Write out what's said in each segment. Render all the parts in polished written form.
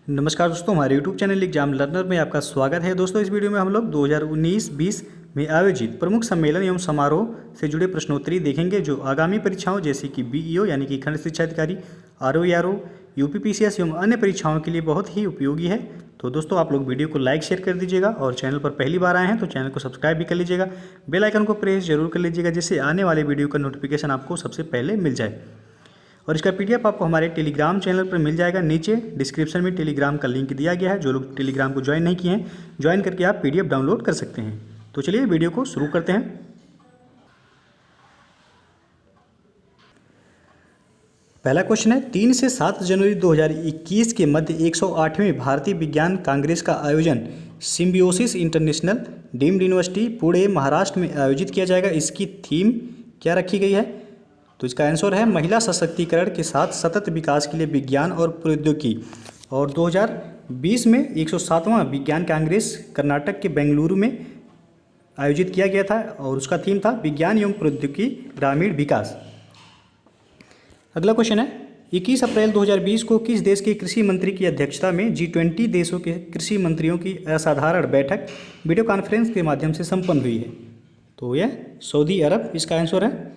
नमस्कार दोस्तों, हमारे YouTube चैनल एग्जाम लर्नर में आपका स्वागत है। दोस्तों, इस वीडियो में हम लोग 2019-20 में आयोजित प्रमुख सम्मेलन एवं समारोह से जुड़े प्रश्नोत्तरी देखेंगे, जो आगामी परीक्षाओं जैसे कि BEO यानी कि खंड शिक्षा अधिकारी, RO, UPPCS एवं अन्य परीक्षाओं के लिए बहुत ही उपयोगी है। तो दोस्तों, आप लोग वीडियो को लाइक शेयर कर दीजिएगा और चैनल पर पहली बार आए हैं तो चैनल को सब्सक्राइब भी कर लीजिएगा। बेल आइकन को प्रेस जरूर कर लीजिएगा, जिससे आने वाले वीडियो का नोटिफिकेशन आपको सबसे पहले मिल जाए। और इसका PDF आपको हमारे टेलीग्राम चैनल पर मिल जाएगा। नीचे डिस्क्रिप्शन में टेलीग्राम का लिंक दिया गया है। जो लोग टेलीग्राम को ज्वाइन नहीं किए हैं, ज्वाइन करके आप PDF डाउनलोड कर सकते हैं। तो चलिए वीडियो को शुरू करते हैं। पहला क्वेश्चन है, 3 से 7 जनवरी 2021 के मध्य 108वें भारतीय विज्ञान कांग्रेस का आयोजन symbiosis international deemed university Pune Maharashtra में आयोजित किया जाएगा। इसकी थीम क्या रखी गई है? तो इसका आंसर है महिला सशक्तिकरण के साथ सतत विकास के लिए विज्ञान और प्रौद्योगिकी। और 2020 में 107वां विज्ञान कांग्रेस कर्नाटक के बेंगलुरु में आयोजित किया गया था और उसका थीम था विज्ञान एवं प्रौद्योगिकी ग्रामीण विकास। अगला क्वेश्चन है, 21 अप्रैल 2020 को किस देश के कृषि मंत्री की अध्यक्षता में G20 देशों के कृषि मंत्रियों की असाधारण बैठक वीडियो कॉन्फ्रेंस के माध्यम से संपन्न हुई है? तो यह सऊदी अरब इसका आंसर है।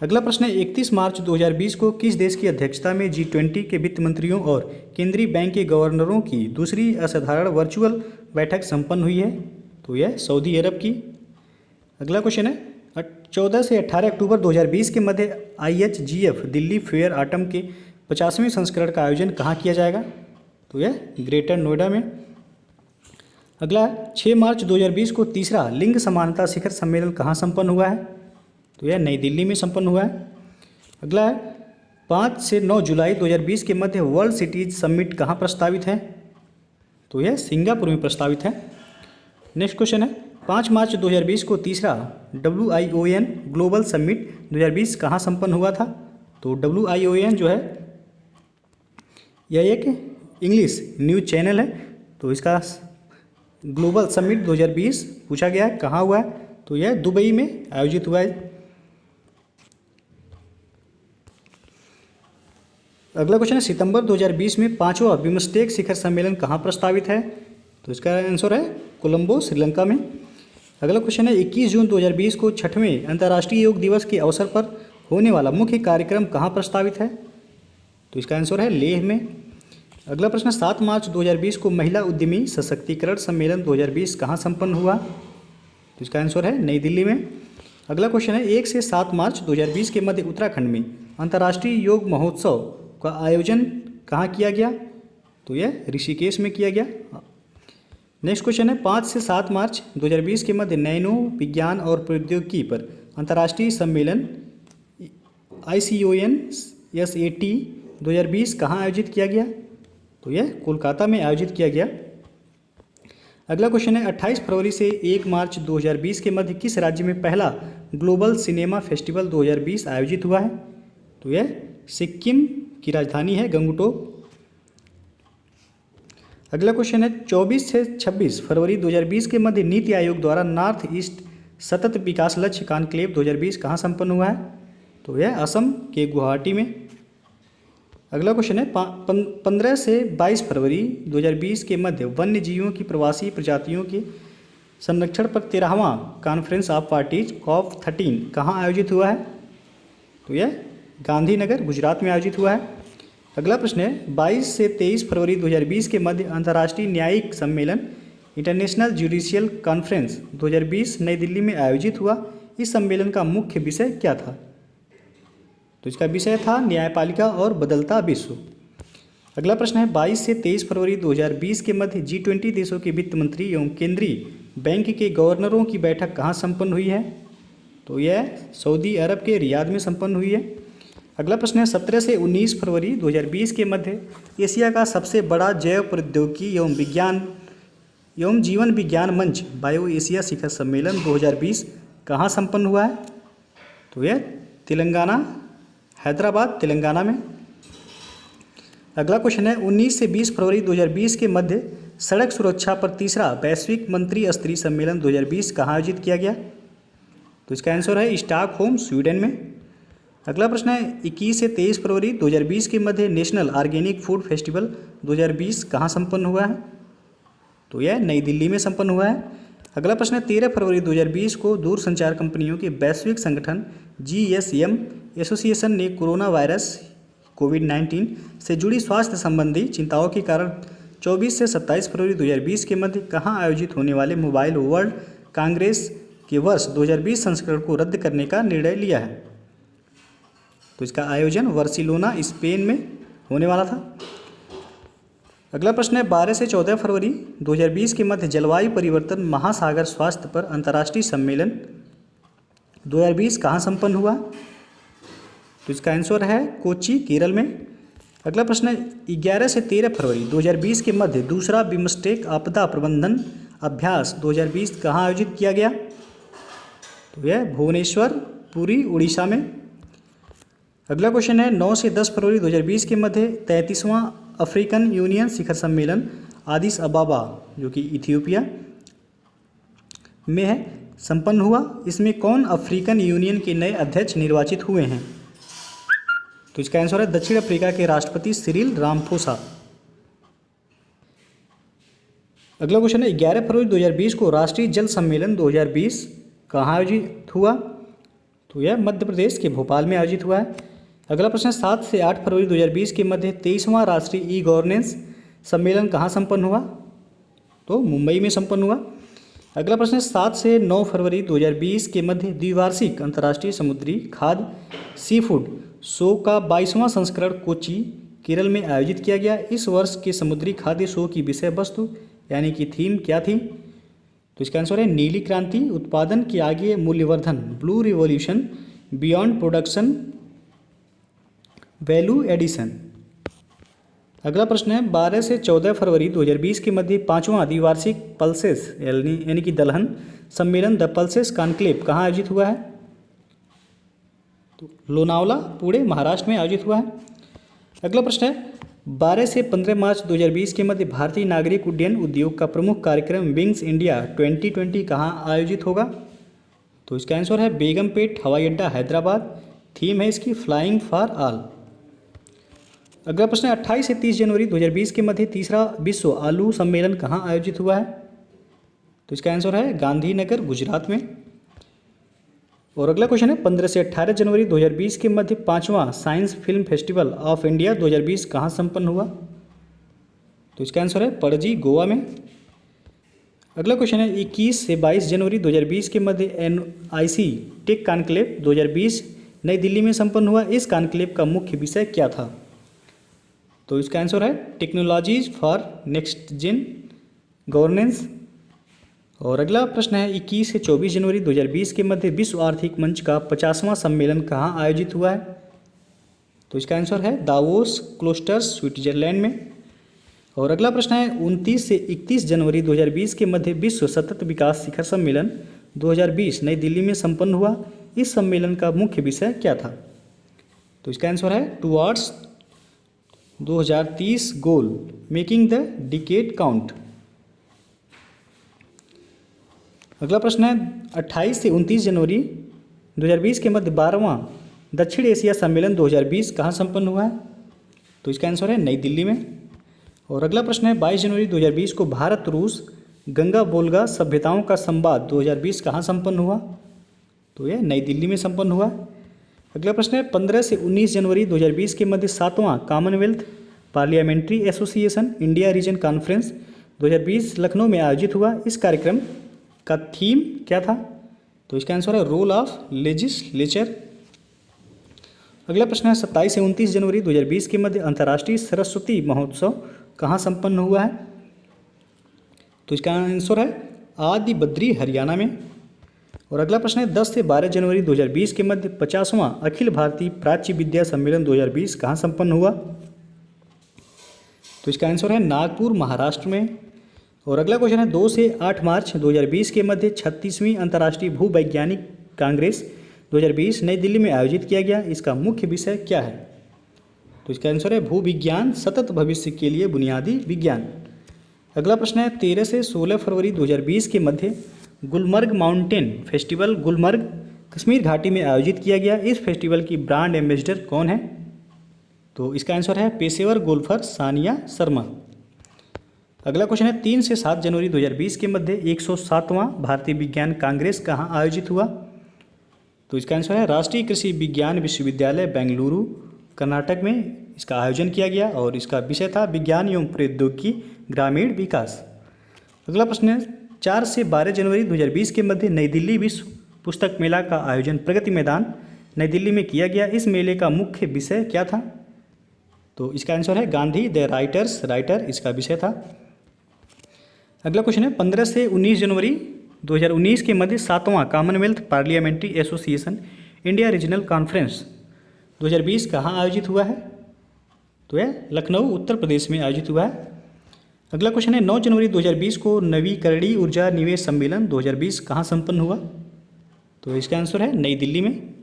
अगला प्रश्न है, 31 मार्च 2020 को किस देश की अध्यक्षता में G20 के वित्त मंत्रियों और केंद्रीय बैंक के गवर्नरों की दूसरी असाधारण वर्चुअल बैठक संपन्न हुई है? तो यह सऊदी अरब की। अगला क्वेश्चन है, 14 से 18 अक्टूबर 2020 के मध्य IHGF दिल्ली फेयर आटम के 50वें संस्करण का आयोजन कहाँ किया जाएगा? तो यह ग्रेटर नोएडा में। अगला, 6 मार्च 2020 को तीसरा लिंग समानता शिखर सम्मेलन कहाँ संपन्न हुआ है? तो यह नई दिल्ली में संपन्न हुआ है। अगला है, 5 से 9 जुलाई 2020 के मध्य वर्ल्ड सिटीज समिट कहाँ प्रस्तावित है? तो यह सिंगापुर में प्रस्तावित है। नेक्स्ट क्वेश्चन है, 5 मार्च 2020 को तीसरा WION ग्लोबल समिट 2020 कहाँ संपन्न हुआ था? तो WION जो है यह एक इंग्लिश न्यूज चैनल है। तो इसका ग्लोबल समिट 2020 पूछा गया है कहाँ हुआ है? तो यह दुबई में आयोजित हुआ है। अगला क्वेश्चन है, सितंबर 2020 में 5वां बिम्स्टेक शिखर सम्मेलन कहाँ प्रस्तावित है? तो इसका आंसर है कोलंबो, श्रीलंका में। अगला क्वेश्चन है, 21 जून 2020 को 6वें अंतर्राष्ट्रीय योग दिवस के अवसर पर होने वाला मुख्य कार्यक्रम कहाँ प्रस्तावित है? तो इसका आंसर है लेह में। अगला प्रश्न, 7 मार्च 2020 को महिला उद्यमी सशक्तिकरण सम्मेलन 2020 कहाँ संपन्न हुआ? तो इसका आंसर है नई दिल्ली में। अगला क्वेश्चन है, 1 से 7 मार्च 2020 के मध्य उत्तराखंड में अंतर्राष्ट्रीय योग महोत्सव का आयोजन कहाँ किया गया? तो यह ऋषिकेश में किया गया। नेक्स्ट क्वेश्चन है, 5 से 7 मार्च 2020 के मध्य नैनो विज्ञान और प्रौद्योगिकी पर अंतर्राष्ट्रीय सम्मेलन ICON SAT 2020 कहाँ आयोजित किया गया? तो यह कोलकाता में आयोजित किया गया। अगला क्वेश्चन है, 28 फरवरी से 1 मार्च 2020 के मध्य किस राज्य में पहला ग्लोबल सिनेमा फेस्टिवल 2020 आयोजित हुआ है? तो यह सिक्किम की राजधानी है गंगटोक। अगला क्वेश्चन है, 24 से 26 फरवरी 2020 के मध्य नीति आयोग द्वारा नॉर्थ ईस्ट सतत विकास लक्ष्य कॉन्क्लेव 2020 कहाँ संपन्न हुआ है? तो यह असम के गुवाहाटी में। अगला क्वेश्चन है, 15 से 22 फरवरी 2020 के मध्य वन्य जीवों की प्रवासी प्रजातियों के संरक्षण पर 13वां कॉन्फ्रेंस ऑफ पार्टीज COP13 कहाँ आयोजित हुआ है? तो यह गांधीनगर, गुजरात में आयोजित हुआ है। अगला प्रश्न है, 22 से 23 फरवरी 2020 के मध्य अंतर्राष्ट्रीय न्यायिक सम्मेलन इंटरनेशनल जुडिशियल कॉन्फ्रेंस 2020 नई दिल्ली में आयोजित हुआ। इस सम्मेलन का मुख्य विषय क्या था? तो इसका विषय था न्यायपालिका और बदलता विश्व। अगला प्रश्न है, 22 से 23 फरवरी 2020 के मध्य G20 देशों के वित्त मंत्री एवं केंद्रीय बैंक के गवर्नरों की बैठक कहाँ संपन्न हुई है? तो यह सऊदी अरब के रियाद में संपन्न हुई है। अगला प्रश्न है, 17 से 19 फरवरी 2020 के मध्य एशिया का सबसे बड़ा जैव प्रौद्योगिकी एवं विज्ञान एवं जीवन विज्ञान मंच बायो एशिया शिखर सम्मेलन 2020 कहाँ संपन्न हुआ है? तो यह तेलंगाना, हैदराबाद, तेलंगाना में। अगला क्वेश्चन है, 19 से 20 फरवरी 2020 के मध्य सड़क सुरक्षा पर तीसरा वैश्विक मंत्री स्तरीय सम्मेलन 2020 कहाँ आयोजित किया गया? तो इसका आंसर है स्टॉकहोम, स्वीडन में। अगला प्रश्न है 21 से 23 फरवरी 2020 के मध्य नेशनल ऑर्गेनिक फूड फेस्टिवल 2020 कहाँ संपन्न हुआ है? तो यह नई दिल्ली में संपन्न हुआ है। अगला प्रश्न है 13 फरवरी 2020 को दूरसंचार कंपनियों के वैश्विक संगठन GSM एसोसिएशन ने कोरोना वायरस कोविड-19 से जुड़ी स्वास्थ्य संबंधी चिंताओं के कारण 24 से 27 फरवरी 2020 के मध्य कहाँ आयोजित होने वाले मोबाइल वर्ल्ड कांग्रेस के वर्ष 2020 संस्करण को रद्द करने का निर्णय लिया है? तो इसका आयोजन बार्सिलोना स्पेन में होने वाला था। अगला प्रश्न है 12 से 14 फरवरी 2020 के मध्य जलवायु परिवर्तन महासागर स्वास्थ्य पर अंतर्राष्ट्रीय सम्मेलन 2020 कहाँ संपन्न हुआ? तो इसका आंसर है कोच्चि, केरल में। अगला प्रश्न है 11 से 13 फरवरी 2020 के मध्य दूसरा बिम्स्टेक आपदा प्रबंधन अभ्यास 2020 कहाँ आयोजित किया गया? तो यह भुवनेश्वर, पुरी, उड़ीसा में। अगला क्वेश्चन है 9 से 10 फरवरी 2020 के मध्य 33वां अफ्रीकन यूनियन शिखर सम्मेलन आदिस अबाबा जो कि इथियोपिया में है संपन्न हुआ। इसमें कौन अफ्रीकन यूनियन के नए अध्यक्ष निर्वाचित हुए हैं? तो इसका आंसर है दक्षिण अफ्रीका के राष्ट्रपति सिरिल रामफोसा। अगला क्वेश्चन है 11 फरवरी 2020 को राष्ट्रीय जल सम्मेलन 2020 कहाँ आयोजित हुआ? तो यह मध्य प्रदेश के भोपाल में आयोजित हुआ है। अगला प्रश्न 7 से 8 फरवरी 2020 के मध्य 23वां राष्ट्रीय ई गवर्नेंस सम्मेलन कहाँ संपन्न हुआ? तो मुंबई में संपन्न हुआ। अगला प्रश्न 7 से 9 फरवरी 2020 के मध्य द्विवार्षिक अंतर्राष्ट्रीय समुद्री खाद्य सी फूड शो का 22वां संस्करण कोच्चि, केरल में आयोजित किया गया। इस वर्ष के समुद्री खाद्य शो की विषय वस्तु यानी कि थीम क्या थी? तो इसका आंसर है नीली क्रांति, उत्पादन के आगे मूल्यवर्धन, blue revolution, beyond production, value addition. अगला प्रश्न है 12 से 14 फरवरी 2020 के मध्य 5वां द्विवार्षिक पल्सेस यानी कि दलहन सम्मेलन द पल्सेस कॉन्क्लेव कहाँ आयोजित हुआ है? तो लोनावला, पुणे, महाराष्ट्र में आयोजित हुआ है। अगला प्रश्न है 12 से 15 मार्च 2020 के मध्य भारतीय नागरिक उड्डयन उद्योग का प्रमुख कार्यक्रम विंग्स इंडिया 2020 कहाँ आयोजित होगा? तो इसका आंसर है बेगमपेट हवाई अड्डा, हैदराबाद। थीम है इसकी फ्लाइंग फॉर ऑल। अगला प्रश्न है 28 से 30 जनवरी 2020 के मध्य तीसरा विश्व आलू सम्मेलन कहाँ आयोजित हुआ है? तो इसका आंसर है गांधीनगर, गुजरात में। और अगला क्वेश्चन है 15 से 18 जनवरी 2020 के मध्य 5वां science film festival of India 2020 कहाँ संपन्न हुआ? तो इसका आंसर है पणजी, गोवा में। अगला क्वेश्चन है 21 से 22 जनवरी 2020 के मध्य NIC टेक कॉन्क्लेव 2020 नई दिल्ली में संपन्न हुआ। इस कॉन्क्लेव का मुख्य विषय क्या था? तो इसका आंसर है technologies for next gen governance. और अगला प्रश्न है 21 से 24 जनवरी 2020 के मध्य विश्व आर्थिक मंच का 50वां सम्मेलन कहाँ आयोजित हुआ है? तो इसका आंसर है दावोस, क्लोस्टर्स, स्विट्जरलैंड में। और अगला प्रश्न है 29 से 31 जनवरी 2020 के मध्य विश्व सतत विकास शिखर सम्मेलन 2020 नई दिल्ली में संपन्न हुआ। इस सम्मेलन का मुख्य विषय क्या था? तो इसका आंसर है towards 2030 goal, making the decade count. अगला प्रश्न है 28 से 29 जनवरी 2020 के मध्य 12वां दक्षिण एशिया सम्मेलन 2020 कहाँ संपन्न हुआ है? तो इसका आंसर है नई दिल्ली में। और अगला प्रश्न है 22 जनवरी 2020 को भारत रूस गंगा बोल्गा सभ्यताओं का संवाद 2020 कहाँ संपन्न हुआ? तो यह नई दिल्ली में संपन्न हुआ। अगला प्रश्न है 15 से 19 जनवरी 2020 के मध्य 7वां Commonwealth parliamentary association India region conference 2020 Lucknow में आयोजित हुआ। इस कार्यक्रम का थीम क्या था? तो इसका आंसर है रोल ऑफ लेजिस्लेचर। अगला प्रश्न है 27 से 29 जनवरी 2020 के मध्य अंतर्राष्ट्रीय सरस्वती महोत्सव कहाँ संपन्न हुआ है? तो इसका आंसर है आदि बद्री, हरियाणा में। और अगला प्रश्न है 10 से 12 जनवरी 2020 के मध्य 50वां अखिल भारतीय प्राच्य विद्या सम्मेलन 2020 कहाँ संपन्न हुआ? तो इसका आंसर है नागपुर, महाराष्ट्र में। और अगला क्वेश्चन है 2 से 8 मार्च 2020 के मध्य 36वीं अंतर्राष्ट्रीय भूवैज्ञानिक कांग्रेस 2020 नई दिल्ली में आयोजित किया गया। इसका मुख्य विषय क्या है? तो इसका आंसर है भूविज्ञान, सतत भविष्य के लिए बुनियादी विज्ञान। अगला प्रश्न है 13 से 16 फरवरी 2020 के मध्य गुलमर्ग माउंटेन फेस्टिवल गुलमर्ग कश्मीर घाटी में आयोजित किया गया। इस फेस्टिवल की ब्रांड एम्बेसडर कौन है? तो इसका आंसर है पेशेवर गोल्फर सानिया शर्मा। अगला क्वेश्चन है 3 से 7 जनवरी 2020 के मध्य 107वां भारतीय विज्ञान कांग्रेस कहाँ आयोजित हुआ? तो इसका आंसर है राष्ट्रीय कृषि विज्ञान विश्वविद्यालय बेंगलुरु कर्नाटक में इसका आयोजन किया गया और इसका विषय था विज्ञान एवं प्रौद्योगिकी ग्रामीण विकास। अगला प्रश्न है 4 से 12 जनवरी 2020 के मध्य नई दिल्ली विश्व पुस्तक मेला का आयोजन प्रगति मैदान नई दिल्ली में किया गया। इस मेले का मुख्य विषय क्या था? तो इसका आंसर है गांधी द राइटर्स राइटर इसका विषय था। अगला क्वेश्चन है 15 से 19 जनवरी 2019 के मध्य 7वां Commonwealth parliamentary association India regional conference 2020 कहाँ आयोजित हुआ है? तो यह लखनऊ उत्तर प्रदेश में आयोजित हुआ है। अगला क्वेश्चन है 9 जनवरी 2020 को नवीकरणीय ऊर्जा निवेश सम्मेलन 2020 कहाँ संपन्न हुआ? तो इसका आंसर है नई दिल्ली में।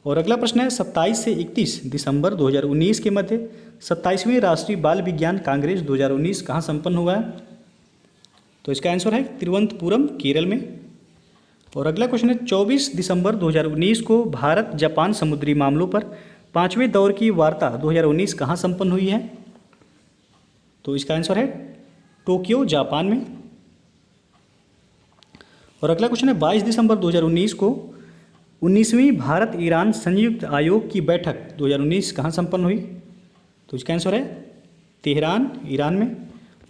और अगला प्रश्न है 27 से 31 दिसंबर 2019 के मध्य 27वीं राष्ट्रीय बाल विज्ञान कांग्रेस 2019 कहाँ संपन्न हुआ है? तो इसका आंसर है तिरुवनंतपुरम केरल में। और अगला क्वेश्चन है 24 दिसंबर 2019 को भारत जापान समुद्री मामलों पर 5वें दौर की वार्ता 2019 कहाँ संपन्न हुई है? तो इसका आंसर है टोक्यो जापान में। और अगला क्वेश्चन है 22 दिसंबर 2019 को 19वीं भारत ईरान संयुक्त आयोग की बैठक 2019 कहाँ संपन्न हुई? तो इसका आंसर है तेहरान ईरान में।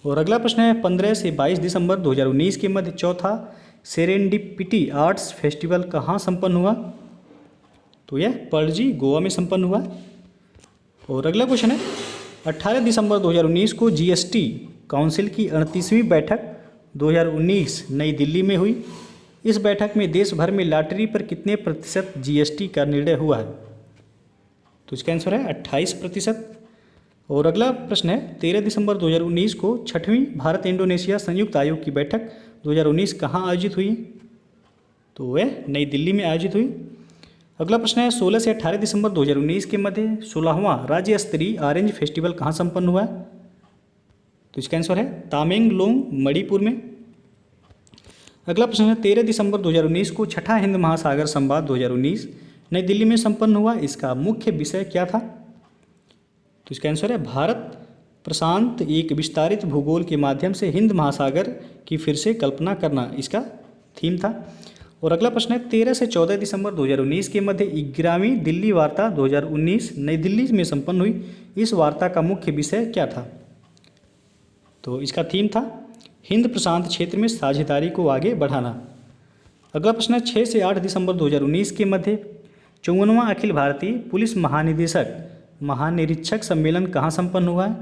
और अगला प्रश्न है 15 से 22 दिसंबर 2019 के मध्य चौथा सेरेंडिपिटी आर्ट्स फेस्टिवल कहाँ संपन्न हुआ? तो यह पणजी गोवा में संपन्न हुआ। और अगला क्वेश्चन है 18 दिसंबर 2019 को जीएसटी काउंसिल की 38वीं बैठक 2019 नई दिल्ली में हुई। इस बैठक में देश भर में लॉटरी पर कितने प्रतिशत जीएसटी का निर्णय हुआ है? तो इसका आंसर है 28%। और अगला प्रश्न है 13 दिसंबर 2019 को 6वीं भारत इंडोनेशिया संयुक्त आयोग की बैठक 2019 कहाँ आयोजित हुई? तो वह नई दिल्ली में आयोजित हुई। अगला प्रश्न है 16 से 18 दिसंबर 2019 के मध्य 16वां राज्य स्तरीय ऑरेंज फेस्टिवल कहाँ संपन्न हुआ? तो इसका आंसर है तामेंगलोंग मणिपुर में। अगला प्रश्न है 13 दिसंबर 2019 को छठा हिंद महासागर संवाद 2019 नई दिल्ली में संपन्न हुआ। इसका मुख्य विषय क्या था? तो इसका आंसर है भारत प्रशांत एक विस्तारित भूगोल के माध्यम से हिंद महासागर की फिर से कल्पना करना इसका थीम था। और अगला प्रश्न है 13 से 14 दिसंबर 2019 के मध्य 11वीं दिल्ली वार्ता 2019 नई दिल्ली में संपन्न हुई। इस वार्ता का मुख्य विषय क्या था? तो इसका थीम था हिंद प्रशांत क्षेत्र में साझेदारी को आगे बढ़ाना। अगला प्रश्न है 6 से 8 दिसंबर 2019 के मध्य 54वां अखिल भारतीय पुलिस महानिरीक्षक सम्मेलन कहाँ संपन्न हुआ है?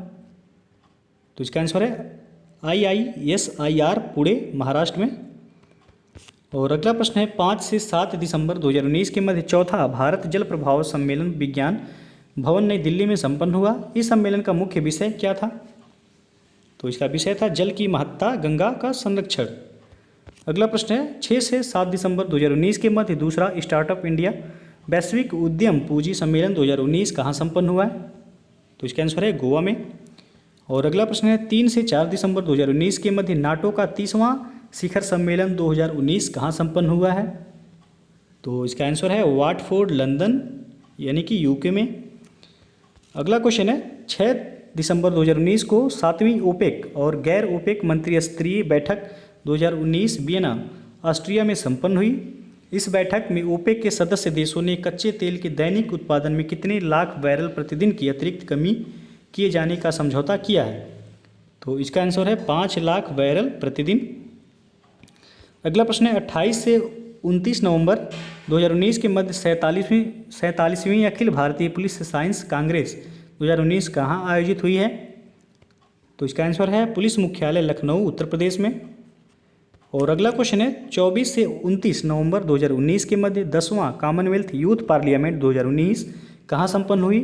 तो इसका आंसर है IISIR पुणे महाराष्ट्र में। और अगला प्रश्न है 5 से 7 दिसंबर 2019 के मध्य चौथा भारत जल प्रभाव सम्मेलन विज्ञान भवन नई दिल्ली में संपन्न हुआ। इस सम्मेलन का मुख्य विषय क्या था? तो इसका विषय था जल की महत्ता गंगा का संरक्षण। अगला प्रश्न है 6 से 7 दिसंबर 2019 के मध्य दूसरा स्टार्टअप इंडिया वैश्विक उद्यम पूंजी सम्मेलन 2019 कहाँ संपन्न हुआ है? तो इसका आंसर है गोवा में। और अगला प्रश्न है 3 से 4 दिसंबर 2019 के मध्य नाटो का 30वां शिखर सम्मेलन 2019 कहाँ संपन्न हुआ है? तो इसका आंसर है वाटफोर्ड लंदन यानी कि यूके में। अगला क्वेश्चन है 6 दिसंबर 2019 को 7वीं ओपेक और गैर ओपेक मंत्री स्तरीय बैठक 2019 वियना ऑस्ट्रिया में संपन्न हुई। इस बैठक में ओपेक के सदस्य देशों ने कच्चे तेल के दैनिक उत्पादन में कितने लाख बैरल प्रतिदिन की अतिरिक्त कमी किए जाने का समझौता किया है? तो इसका आंसर है 5 लाख बैरल प्रतिदिन। अगला प्रश्न है 28 से 29 नवंबर 2019 के मध्य 47वीं अखिल भारतीय पुलिस साइंस कांग्रेस 2019 कहाँ आयोजित हुई है? तो इसका आंसर है पुलिस मुख्यालय लखनऊ उत्तर प्रदेश में। और अगला क्वेश्चन है 24 से 29 नवंबर 2019 के मध्य 10वां कॉमनवेल्थ यूथ पार्लियामेंट 2019 कहाँ संपन्न हुई?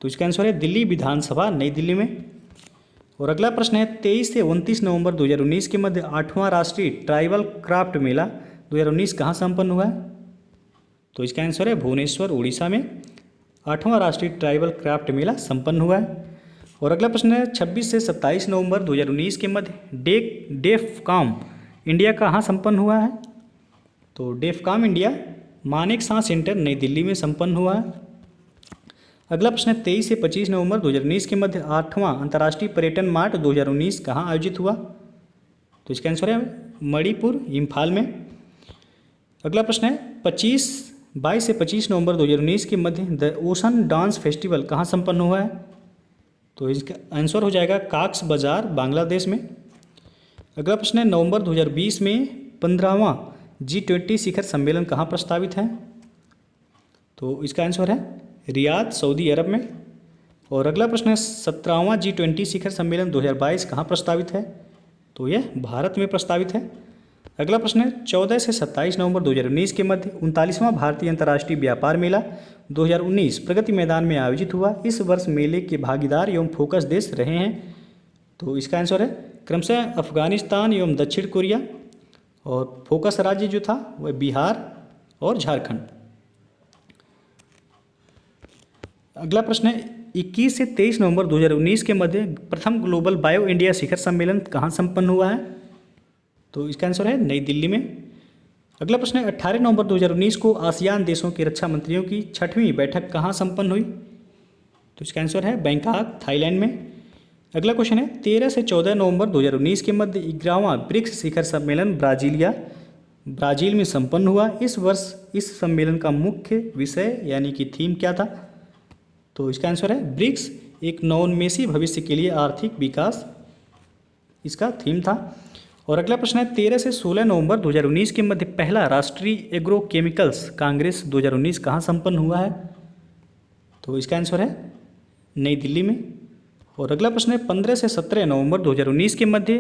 तो इसका आंसर है दिल्ली विधानसभा नई दिल्ली में। और अगला प्रश्न है 23 से 29 नवंबर 2019 के मध्य 8वां राष्ट्रीय ट्राइबल क्राफ्ट मेला 2019 कहाँ संपन्न हुआ है? तो इसका आंसर है भुवनेश्वर उड़ीसा में 8वां राष्ट्रीय ट्राइबल क्राफ्ट मेला संपन्न हुआ है। और अगला प्रश्न है 26 से 27 नवंबर 2019 के मध्य डेफकॉम इंडिया कहाँ संपन्न हुआ है? तो डेफकॉम इंडिया मानेकशॉ सेंटर नई दिल्ली में संपन्न हुआ है। अगला प्रश्न है 23 से 25 नवंबर 2019 के मध्य 8वां अंतर्राष्ट्रीय पर्यटन मार्ट 2019 कहाँ आयोजित हुआ? तो इसका आंसर है मणिपुर, इम्फाल में। अगला प्रश्न है 22 से 25 नवंबर 2019 के मध्य द ओशन डांस फेस्टिवल कहाँ संपन्न हुआ है? तो इसका आंसर हो जाएगा काक्स बाजार, बांग्लादेश में। अगला प्रश्न है नवंबर 2020 में 15वां G20 शिखर सम्मेलन कहाँ प्रस्तावित है? तो इसका आंसर है रियाद, सऊदी अरब में। और अगला प्रश्न है 17वां G20 शिखर सम्मेलन 2022 कहाँ प्रस्तावित है? तो यह भारत में प्रस्तावित है। अगला प्रश्न है 14 से 27 नवंबर 2019 के मध्य 39वां भारतीय अंतर्राष्ट्रीय व्यापार मेला 2019 प्रगति मैदान में आयोजित हुआ। इस वर्ष मेले के भागीदार एवं फोकस देश रहे हैं। तो इसका आंसर है क्रमशः अफगानिस्तान एवं दक्षिण कोरिया, और फोकस राज्य जो था वह बिहार और झारखंड। अगला प्रश्न है 21 से 23 नवंबर 2019 के मध्य प्रथम ग्लोबल बायो इंडिया शिखर सम्मेलन कहाँ संपन्न हुआ है? तो इसका आंसर है नई दिल्ली में। अगला प्रश्न है 18 नवंबर 2019 को आसियान देशों के रक्षा मंत्रियों की 6वीं बैठक कहाँ संपन्न हुई? तो इसका आंसर है बैंकॉक, थाईलैंड में। अगला क्वेश्चन है 13 से 14 नवंबर 2019 के मध्य 11वां ब्रिक्स शिखर सम्मेलन ब्राज़ील में संपन्न हुआ। इस वर्ष इस सम्मेलन का मुख्य विषय यानी कि थीम क्या था? तो इसका आंसर है ब्रिक्स, एक नवोन्मेषी भविष्य के लिए आर्थिक विकास, इसका थीम था। और अगला प्रश्न है 13 से 16 नवंबर 2019 के मध्य पहला राष्ट्रीय एग्रोकेमिकल्स कांग्रेस 2019 कहाँ संपन्न हुआ है? तो इसका आंसर है नई दिल्ली में। और अगला प्रश्न है 15 से 17 नवंबर 2019 के मध्य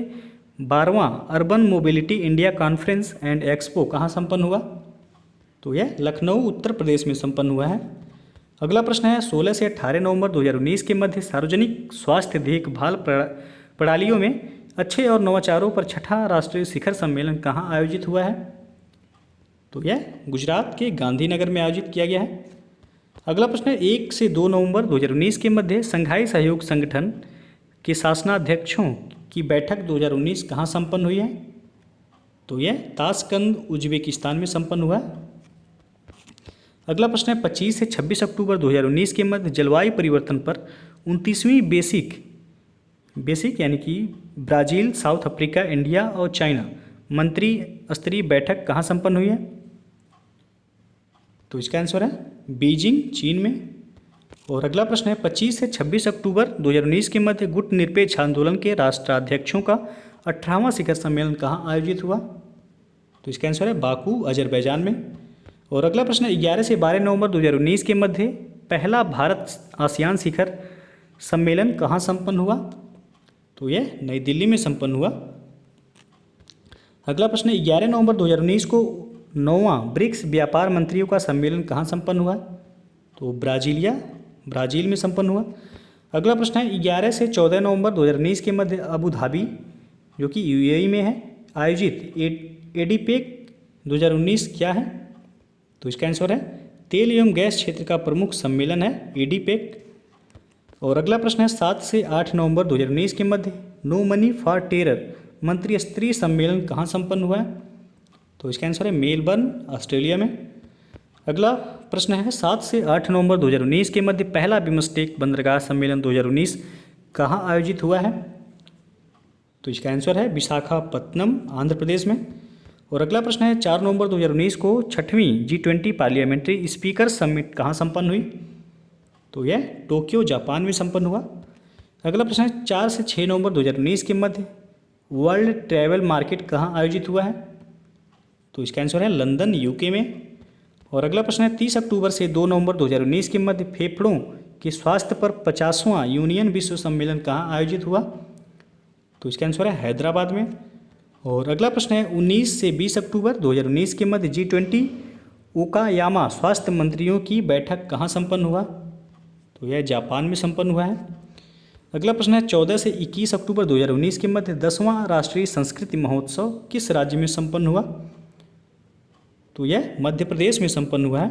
12वां urban mobility India conference and expo कहाँ संपन्न हुआ? तो यह लखनऊ, उत्तर प्रदेश में संपन्न हुआ है। अगला प्रश्न है 16 से 18 नवंबर 2019 के मध्य सार्वजनिक स्वास्थ्य देखभाल प्रणालियों में अच्छे और नवाचारों पर 6ठा राष्ट्रीय शिखर सम्मेलन कहाँ आयोजित हुआ है? तो यह गुजरात के गांधीनगर में आयोजित किया गया है। अगला प्रश्न है 1 से 2 नवंबर 2019 के मध्य संघाई सहयोग संगठन के शासनाध्यक्षों की बैठक 2019 कहाँ संपन्न हुई है? तो यह ताशकंद, उज्बेकिस्तान में संपन्न हुआ है। अगला प्रश्न है 25 से 26 अक्टूबर 2019 के मध्य जलवायु परिवर्तन पर 29वीं बेसिक यानी कि ब्राज़ील, साउथ अफ्रीका, इंडिया और चाइना मंत्री स्तरीय बैठक कहाँ संपन्न हुई है? तो इसका आंसर है बीजिंग, चीन में। और अगला प्रश्न है 25 से 26 अक्टूबर 2019 के मध्य गुटनिरपेक्ष आंदोलन के राष्ट्राध्यक्षों का 18वां शिखर सम्मेलन कहाँ आयोजित हुआ? तो इसका आंसर है बाकू, अजरबैजान में। और अगला प्रश्न है 11 से 12 नवंबर 2019 के मध्य पहला भारत आसियान शिखर सम्मेलन कहाँ संपन्न हुआ? तो यह नई दिल्ली में संपन्न हुआ। अगला प्रश्न है 11 नवंबर 2019 को 9वां ब्रिक्स व्यापार मंत्रियों का सम्मेलन कहाँ संपन्न हुआ? तो ब्राज़ील में संपन्न हुआ। अगला प्रश्न है 11 से 14 नवंबर 2019 के मध्य अबू धाबी जो कि यूएई में है आयोजित एडीपेक 2019 क्या है? तो इसका आंसर है तेल एवं गैस क्षेत्र का प्रमुख सम्मेलन है एडीपेक। और अगला प्रश्न है 7 से 8 नवंबर 2019 के मध्य नो मनी फॉर टेरर मंत्री स्तरीय सम्मेलन कहाँ संपन्न हुआ है? तो इसका आंसर है मेलबर्न, ऑस्ट्रेलिया में। अगला प्रश्न है 7 से 8 नवंबर 2019 के मध्य पहला बिम्स्टेक बंदरगाह सम्मेलन 2019 कहाँ आयोजित हुआ है? तो इसका आंसर है विशाखापत्तनम, आंध्र प्रदेश में। और अगला प्रश्न है 4 नवंबर 2019 को 6वीं G20 पार्लियामेंट्री स्पीकर समिट कहाँ संपन्न हुई? तो यह टोक्यो, जापान में संपन्न हुआ। अगला प्रश्न है 4 से 6 नवंबर 2019 के मध्य वर्ल्ड ट्रैवल मार्केट कहाँ आयोजित हुआ है? तो इसका आंसर है लंदन, यूके में। और अगला प्रश्न है 30 अक्टूबर से 2 नवंबर 2019 के मध्य फेफड़ों के स्वास्थ्य पर 50वां यूनियन विश्व सम्मेलन कहाँ आयोजित हुआ? तो इसका आंसर है हैदराबाद में। और अगला प्रश्न है 19 से 20 अक्टूबर 2019 के मध्य G20 ओकायामा स्वास्थ्य मंत्रियों की बैठक कहाँ संपन्न हुआ? तो यह जापान में संपन्न हुआ है। अगला प्रश्न है 14 से 21 अक्टूबर 2019 के मध्य 10वां राष्ट्रीय संस्कृति महोत्सव किस राज्य में संपन्न हुआ? तो यह मध्य प्रदेश में संपन्न हुआ है।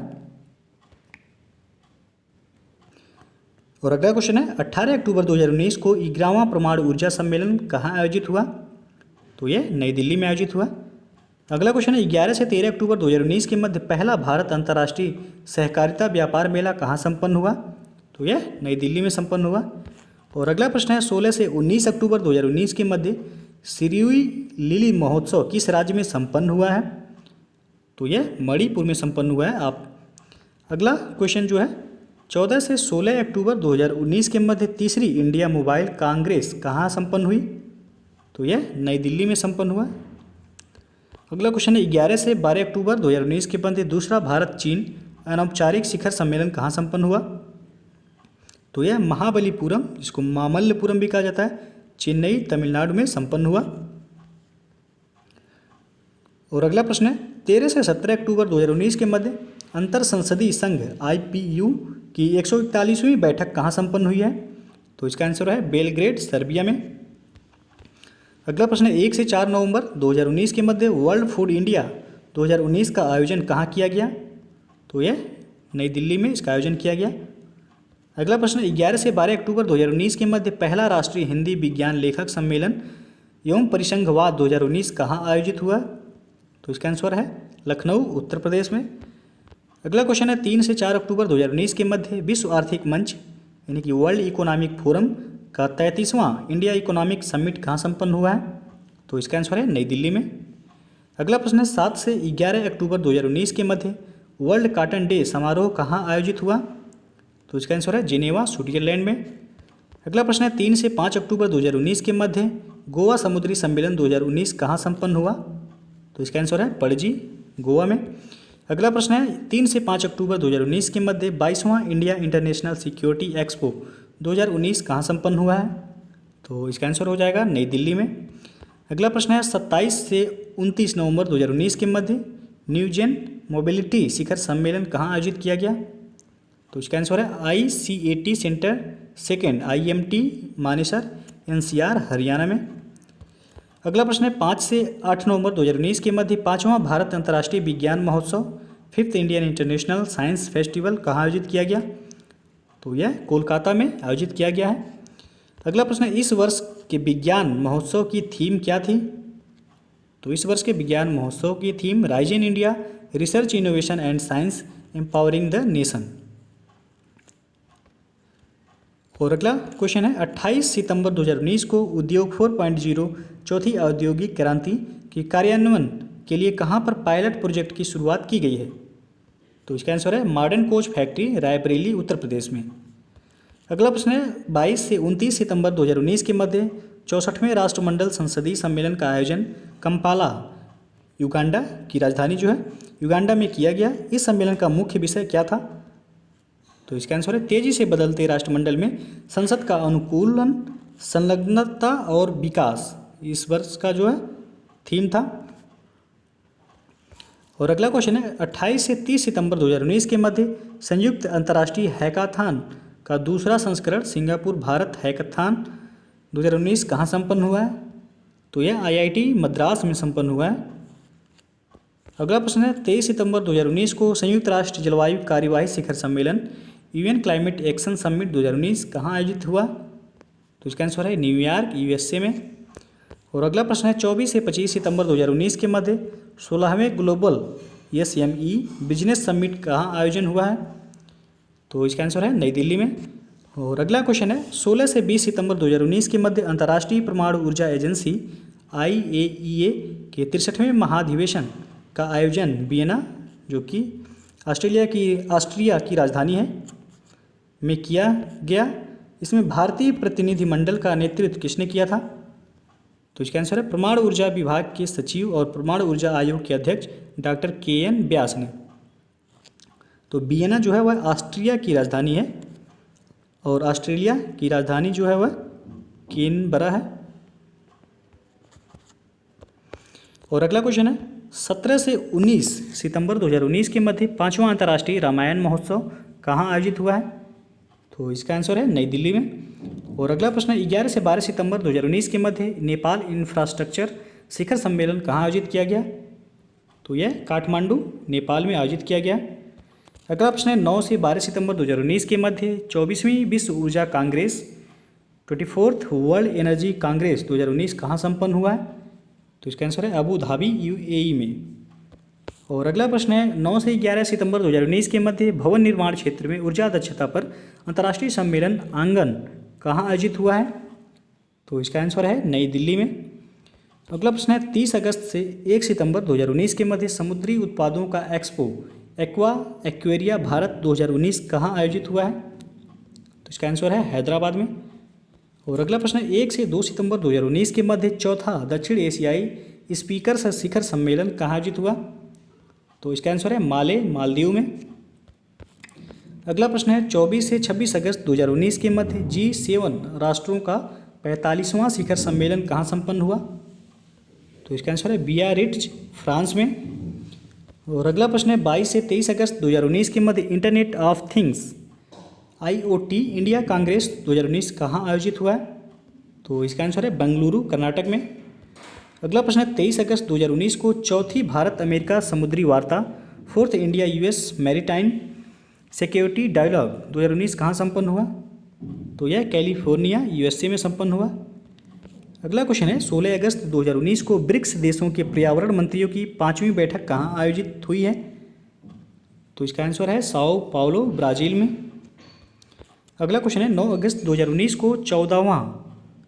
और अगला क्वेश्चन है 18 अक्टूबर 2019 को 11वां परमाणु ऊर्जा सम्मेलन कहाँ आयोजित हुआ? तो यह नई दिल्ली में आयोजित हुआ। अगला क्वेश्चन है 11 से 13 अक्टूबर 2019 के मध्य पहला भारत अंतर्राष्ट्रीय सहकारिता व्यापार मेला कहाँ संपन्न हुआ? तो यह नई दिल्ली में संपन्न हुआ। और अगला प्रश्न है 16 से 19 अक्टूबर 2019 के मध्य सिरियुई लिली महोत्सव किस राज्य में संपन्न हुआ है? तो यह मणिपुर में संपन्न हुआ है। आप अगला क्वेश्चन जो है 14 से 16 अक्टूबर 2019 के मध्य तीसरी इंडिया मोबाइल कांग्रेस कहाँ संपन्न हुई? तो यह नई दिल्ली में संपन्न हुआ। अगला क्वेश्चन है 11 से 12 अक्टूबर 2019 के मध्य दूसरा भारत चीन अनौपचारिक शिखर सम्मेलन कहाँ संपन्न हुआ? तो यह महाबलीपुरम, जिसको मामल्लपुरम भी कहा जाता है, चेन्नई तमिलनाडु में संपन्न हुआ। और अगला प्रश्न है 13 से 17 अक्टूबर 2019 के मध्य अंतर संसदीय संघ IPU की 141वीं बैठक कहाँ संपन्न हुई है? तो इसका आंसर है बेलग्रेड, सर्बिया में। अगला प्रश्न है 1 से 4 नवंबर 2019 के मध्य वर्ल्ड फूड इंडिया 2019 का आयोजन कहाँ किया गया? तो यह नई दिल्ली में इसका आयोजन किया गया। अगला प्रश्न 11 से 12 अक्टूबर 2019 के मध्य पहला राष्ट्रीय हिंदी विज्ञान लेखक सम्मेलन एवं परिसंघवाद 2019 कहाँ आयोजित हुआ? तो इसका आंसर है लखनऊ, उत्तर प्रदेश में। अगला क्वेश्चन है 3 से 4 अक्टूबर 2019 के मध्य विश्व आर्थिक मंच यानी कि वर्ल्ड इकोनॉमिक फोरम का 33वां इंडिया इकोनॉमिक समिट कहाँ संपन्न हुआ है? तो इसका आंसर है नई दिल्ली में। अगला प्रश्न है 7 से 11 अक्टूबर 2019 के मध्य वर्ल्ड कॉटन डे समारोह कहाँ आयोजित हुआ? तो इसका आंसर है जिनेवा, स्विट्जरलैंड में। अगला प्रश्न है 3 से 5 अक्टूबर 2019 के मध्य गोवा समुद्री सम्मेलन 2019 कहाँ संपन्न हुआ? तो इसका आंसर है पणजी, गोवा में। अगला प्रश्न है 3 से 5 अक्टूबर 2019 के मध्य 22वां इंडिया इंटरनेशनल सिक्योरिटी एक्सपो 2019 कहाँ संपन्न हुआ है? तो इसका आंसर हो जाएगा नई दिल्ली में। अगला प्रश्न है 27 से 29 नवंबर 2019 के मध्य न्यूजेन मोबिलिटी शिखर सम्मेलन कहाँ आयोजित किया गया? तो इसका आंसर है ICAT centre 2 IMT Manesar, NCR, Haryana में। अगला प्रश्न है 5 से 8 नवंबर 2019 के मध्य 5वां भारत अंतर्राष्ट्रीय विज्ञान महोत्सव 5th Indian international science festival कहाँ आयोजित किया गया? तो यह कोलकाता में आयोजित किया गया है। अगला प्रश्न है इस वर्ष के विज्ञान महोत्सव की थीम क्या थी? तो इस वर्ष के विज्ञान महोत्सव की theme rise in India, research innovation and science empowering the nation. और अगला क्वेश्चन है 28 सितंबर 2019 को उद्योग 4.0 चौथी औद्योगिक क्रांति के कार्यान्वयन के लिए कहाँ पर पायलट प्रोजेक्ट की शुरुआत की गई है? तो इसका आंसर है modern coach factory, Raebareli, Uttar Pradesh में। अगला प्रश्न है 22 से 29 सितंबर 2019 के मध्य 64वें राष्ट्रमंडल संसदीय सम्मेलन का आयोजन कंपाला, युगांडा की राजधानी जो है युगांडा में किया गया। इस सम्मेलन का मुख्य विषय क्या था? तो इसका आंसर है तेजी से बदलते राष्ट्रमंडल में संसद का अनुकूलन, संलग्नता और विकास, इस वर्ष का जो है थीम था। और अगला क्वेश्चन है 28 से 30 सितंबर 2019 के मध्य संयुक्त अंतर्राष्ट्रीय हैकाथॉन का दूसरा संस्करण सिंगापुर भारत हैकाथॉन 2019 कहाँ संपन्न हुआ है? तो यह IIT मद्रास में संपन्न हुआ है। अगला प्रश्न है 23 सितंबर 2019 को संयुक्त राष्ट्र जलवायु कार्यवाही शिखर सम्मेलन UN क्लाइमेट एक्शन समिट 2019 कहाँ आयोजित हुआ? तो इसका आंसर है न्यूयॉर्क, USA में। और अगला प्रश्न है 24 से 25 सितंबर 2019 के मध्य 16वें ग्लोबल SME बिजनेस समिट कहाँ आयोजन हुआ है? तो इसका आंसर है नई दिल्ली में। और अगला क्वेश्चन है 16 से 20 सितंबर 2019 के मध्य अंतर्राष्ट्रीय परमाणु ऊर्जा एजेंसी IAEA के 63वें महाधिवेशन का आयोजन वियना, जो कि ऑस्ट्रिया की राजधानी है, में किया गया। इसमें भारतीय प्रतिनिधिमंडल का नेतृत्व किसने किया था? तो इसका आंसर है परमाणु ऊर्जा विभाग के सचिव और परमाणु ऊर्जा आयोग के अध्यक्ष डॉक्टर KN व्यास ने। तो वियना जो है वह ऑस्ट्रिया की राजधानी है और ऑस्ट्रेलिया की राजधानी जो है वह कैनबरा है। और अगला क्वेश्चन है 17 से 19 सितंबर 2019 के मध्य 5वां अंतर्राष्ट्रीय रामायण महोत्सव कहाँ आयोजित हुआ है? तो इसका आंसर है नई दिल्ली में। और अगला प्रश्न है 11 से 12 सितंबर 2019 के मध्य नेपाल इंफ्रास्ट्रक्चर शिखर सम्मेलन कहाँ आयोजित किया गया? तो यह काठमांडू, नेपाल में आयोजित किया गया। अगला प्रश्न है 9 से 12 सितंबर 2019 के मध्य 24वीं विश्व ऊर्जा Congress 24th world energy Congress 2019 कहाँ संपन्न हुआ है? तो इसका आंसर है अबू धाबी यूएई में। और अगला प्रश्न है 9 से 11 सितंबर 2019 के मध्य भवन निर्माण क्षेत्र में ऊर्जा दक्षता पर अंतर्राष्ट्रीय सम्मेलन आंगन कहाँ आयोजित हुआ है? तो इसका आंसर है नई दिल्ली में। अगला प्रश्न है 30 अगस्त से 1 सितंबर 2019 के मध्य समुद्री उत्पादों का एक्सपो एक्वेरिया भारत 2019 कहाँ आयोजित हुआ है? तो इसका आंसर है हैदराबाद में। और अगला प्रश्न है 1 से 2 सितंबर 2019 के मध्य चौथा दक्षिण एशियाई स्पीकर शिखर सम्मेलन कहाँ आयोजित हुआ? तो इसका आंसर है मालदीव में। अगला प्रश्न है 24 से 26 अगस्त 2019 के मध्य G7 राष्ट्रों का 45वां शिखर सम्मेलन कहाँ संपन्न हुआ? तो इसका आंसर है बियारिट्ज, फ्रांस में। और अगला प्रश्न है 22 से 23 अगस्त 2019 के मध्य internet of things IoT India congress 2019 कहाँ आयोजित हुआ है? तो इसका आंसर है बेंगलुरु, कर्नाटक में। अगला प्रश्न है 23 अगस्त 2019 को चौथी भारत अमेरिका समुद्री वार्ता 4th India US maritime security dialogue 2019 कहाँ संपन्न हुआ? तो यह कैलिफोर्निया USA में संपन्न हुआ। अगला क्वेश्चन है 16 अगस्त 2019 को ब्रिक्स देशों के पर्यावरण मंत्रियों की 5वीं बैठक कहाँ आयोजित हुई है? तो इसका आंसर है साओ पाउलो, ब्राज़ील में। अगला क्वेश्चन है 9 अगस्त 2019 को 14वां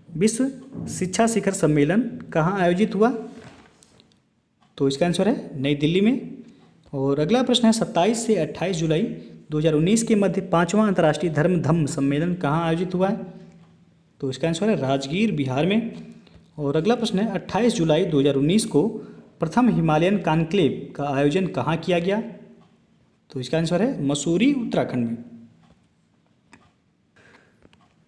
विश्व शिक्षा शिखर सम्मेलन कहाँ आयोजित हुआ? तो इसका आंसर है नई दिल्ली में। और अगला प्रश्न है 27 से 28 जुलाई 2019 के मध्य 5वां अंतर्राष्ट्रीय धम्म सम्मेलन कहाँ आयोजित हुआ है? तो इसका आंसर है राजगीर, बिहार में। और अगला प्रश्न है 28 जुलाई 2019 को प्रथम हिमालयन कॉन्क्लेव का आयोजन कहाँ किया गया? तो इसका आंसर है मसूरी, उत्तराखंड में।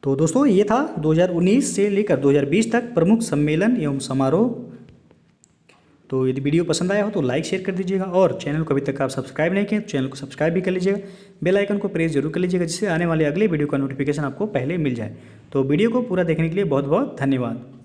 तो दोस्तों ये था 2019 से लेकर 2020 तक प्रमुख सम्मेलन एवं समारोह। तो यदि वीडियो पसंद आया हो तो लाइक शेयर कर दीजिएगा, और चैनल को अभी तक आप सब्सक्राइब नहीं किए तो चैनल को सब्सक्राइब भी कर लीजिएगा, बेल आइकन को प्रेस जरूर कर लीजिएगा, जिससे आने वाले अगले वीडियो का नोटिफिकेशन आपको पहले मिल जाए। तो वीडियो को पूरा देखने के लिए बहुत बहुत धन्यवाद।